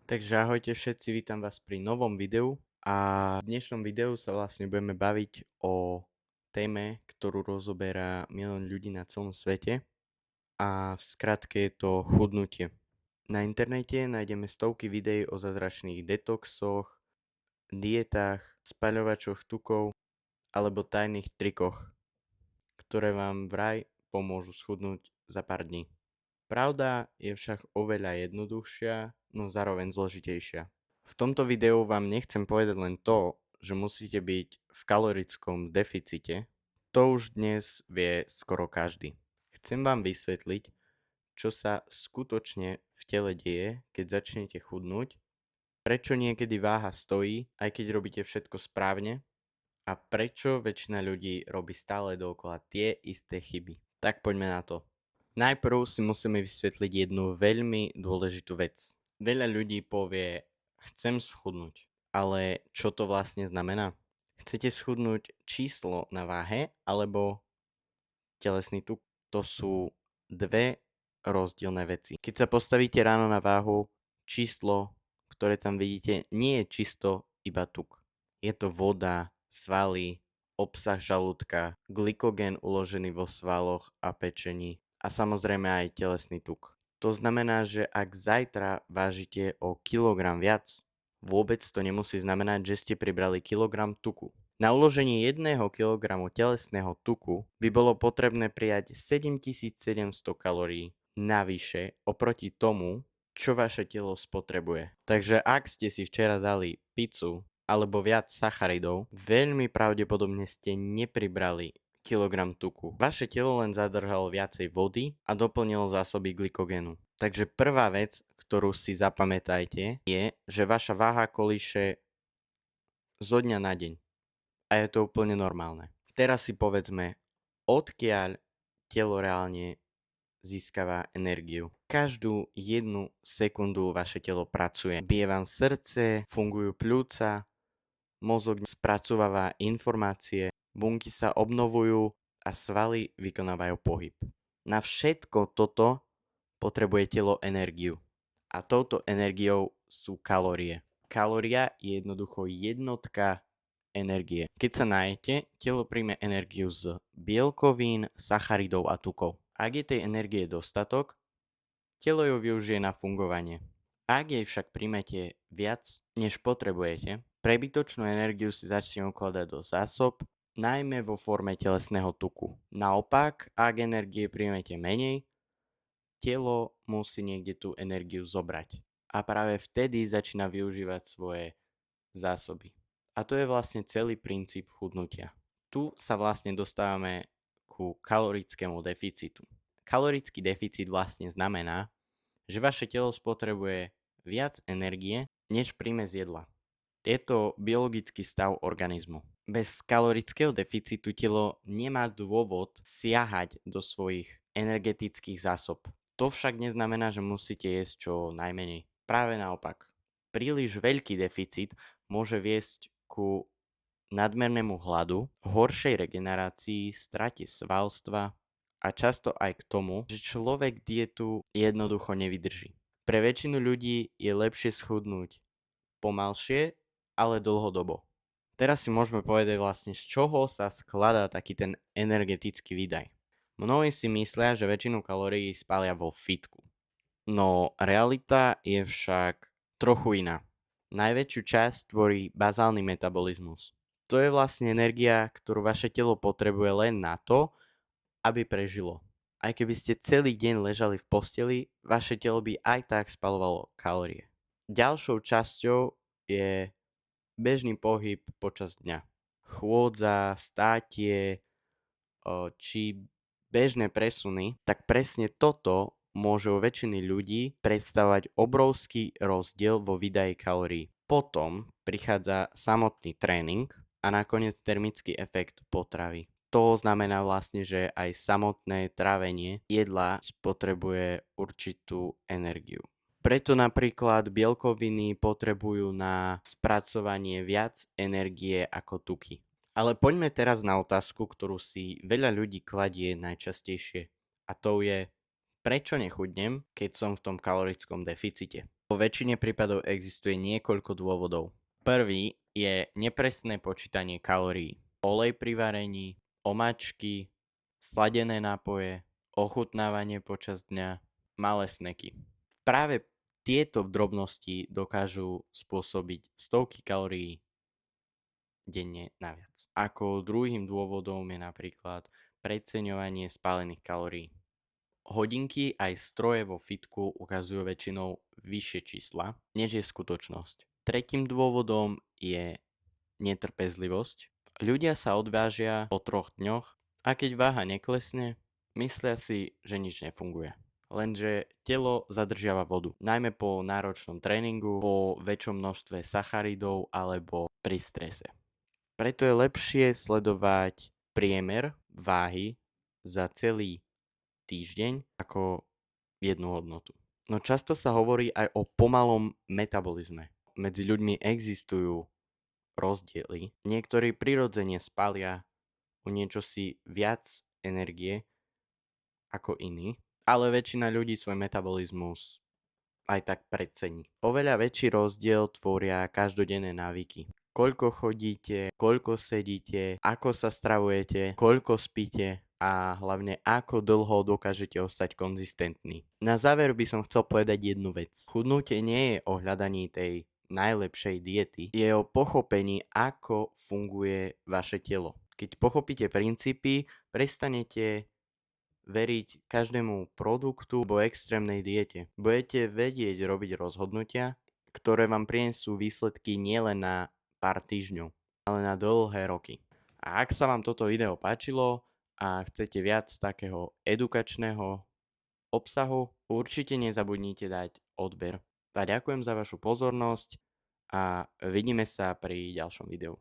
Takže ahojte všetci, vítam vás pri novom videu a v dnešnom videu sa vlastne budeme baviť o téme, ktorú rozoberá milión ľudí na celom svete a v skratke je to chudnutie. Na internete nájdeme stovky videí o zázračných detoxoch, dietách, spaľovačoch tukov alebo tajných trikoch, ktoré vám vraj pomôžu schudnúť za pár dní. Pravda je však oveľa jednoduchšia, no zároveň zložitejšia. V tomto videu vám nechcem povedať len to, že musíte byť v kalorickom deficite. To už dnes vie skoro každý. Chcem vám vysvetliť, čo sa skutočne v tele deje, keď začnete chudnúť, prečo niekedy váha stojí, aj keď robíte všetko správne, a prečo väčšina ľudí robí stále dookola tie isté chyby. Tak poďme na to. Najprv si musíme vysvetliť jednu veľmi dôležitú vec. Veľa ľudí povie, chcem schudnúť, ale čo to vlastne znamená? Chcete schudnúť číslo na váhe alebo telesný tuk? To sú dve rozdielne veci. Keď sa postavíte ráno na váhu, číslo, ktoré tam vidíte, nie je čisto iba tuk. Je to voda, svaly, obsah žalúdka, glykogén uložený vo svaloch a pečení a samozrejme aj telesný tuk. To znamená, že ak zajtra vážite o kilogram viac, vôbec to nemusí znamenať, že ste pribrali kilogram tuku. Na uloženie 1 kg telesného tuku by bolo potrebné prijať 7700 kalórií navyše oproti tomu, čo vaše telo spotrebuje. Takže ak ste si včera dali pizzu alebo viac sacharidov, veľmi pravdepodobne ste nepribrali kilogram tuku. Vaše telo len zadržalo viacej vody a doplnilo zásoby glykogénu. Takže prvá vec, ktorú si zapamätajte, je, že vaša váha kolíše zo dňa na deň. A je to úplne normálne. Teraz si povedzme, odkiaľ telo reálne získava energiu. Každú jednu sekundu vaše telo pracuje. Bije vám srdce, fungujú pľúca, mozog spracováva informácie, bunky sa obnovujú a svaly vykonávajú pohyb. Na všetko toto potrebuje telo energiu. A touto energiou sú kalórie. Kalória je jednoducho jednotka energie. Keď sa najete, telo príjme energiu z bielkovín, sacharidov a tukov. Ak je tej energie dostatok, telo ju využije na fungovanie. Ak jej však príjmete viac, než potrebujete, prebytočnú energiu si začne ukladať do zásob, najmä vo forme telesného tuku. Naopak, ak energie príjmete menej, telo musí niekde tú energiu zobrať. A práve vtedy začína využívať svoje zásoby. A to je vlastne celý princíp chudnutia. Tu sa vlastne dostávame ku kalorickému deficitu. Kalorický deficit vlastne znamená, že vaše telo spotrebuje viac energie, než príjme z jedla. Je to biologický stav organizmu. Bez kalorického deficitu telo nemá dôvod siahať do svojich energetických zásob. To však neznamená, že musíte jesť čo najmenej. Práve naopak. Príliš veľký deficit môže viesť ku nadmernému hladu, horšej regenerácii, strate svalstva a často aj k tomu, že človek dietu jednoducho nevydrží. Pre väčšinu ľudí je lepšie schudnúť pomalšie, ale dlhodobo. Teraz si môžeme povedať vlastne, z čoho sa skladá taký ten energetický výdaj. Mnohí si myslia, že väčšinu kalórií spália vo fitku. No realita je však trochu iná. Najväčšiu časť tvorí bazálny metabolizmus. To je vlastne energia, ktorú vaše telo potrebuje len na to, aby prežilo. Aj keby ste celý deň ležali v posteli, vaše telo by aj tak spalovalo kalórie. Ďalšou časťou je bežný pohyb počas dňa. Chôdza, státie či bežné presuny, tak presne toto môže u väčšiny ľudí predstavovať obrovský rozdiel vo výdaji kalórií. Potom prichádza samotný tréning a nakoniec termický efekt potravy. To znamená vlastne, že aj samotné trávenie jedla spotrebuje určitú energiu. Preto napríklad bielkoviny potrebujú na spracovanie viac energie ako tuky. Ale poďme teraz na otázku, ktorú si veľa ľudí kladie najčastejšie. A to je, prečo nechudnem, keď som v tom kalorickom deficite? Vo väčšine prípadov existuje niekoľko dôvodov. Prvý je nepresné počítanie kalórií. Olej pri varení, omáčky, sladené nápoje, ochutnávanie počas dňa, malé sneky. Práve tieto drobnosti dokážu spôsobiť stovky kalórií denne naviac. Ako druhým dôvodom je napríklad preceňovanie spálených kalórií. Hodinky aj stroje vo fitku ukazujú väčšinou vyššie čísla, než je skutočnosť. Tretím dôvodom je netrpezlivosť. Ľudia sa odvážia po 3 dňoch a keď váha neklesne, myslia si, že nič nefunguje. Lenže telo zadržiava vodu, najmä po náročnom tréningu, po väčšom množstve sacharidov alebo pri strese. Preto je lepšie sledovať priemer váhy za celý týždeň ako jednu hodnotu. No často sa hovorí aj o pomalom metabolizme. Medzi ľuďmi existujú rozdiely. Niektorí prirodzene spalia o niečo si viac energie ako iní, ale väčšina ľudí svoj metabolizmus aj tak precení. Oveľa väčší rozdiel tvoria každodenné návyky. Koľko chodíte, koľko sedíte, ako sa stravujete, koľko spíte a hlavne ako dlho dokážete ostať konzistentní. Na záver by som chcel povedať jednu vec. Chudnutie nie je o hľadaní tej najlepšej diety, je o pochopení, ako funguje vaše telo. Keď pochopíte princípy, prestanete veriť každému produktu alebo extrémnej diete. Budete vedieť robiť rozhodnutia, ktoré vám prinesú výsledky nielen na pár týždňov, ale na dlhé roky. A ak sa vám toto video páčilo a chcete viac takého edukačného obsahu, určite nezabudnite dať odber. A ďakujem za vašu pozornosť a vidíme sa pri ďalšom videu.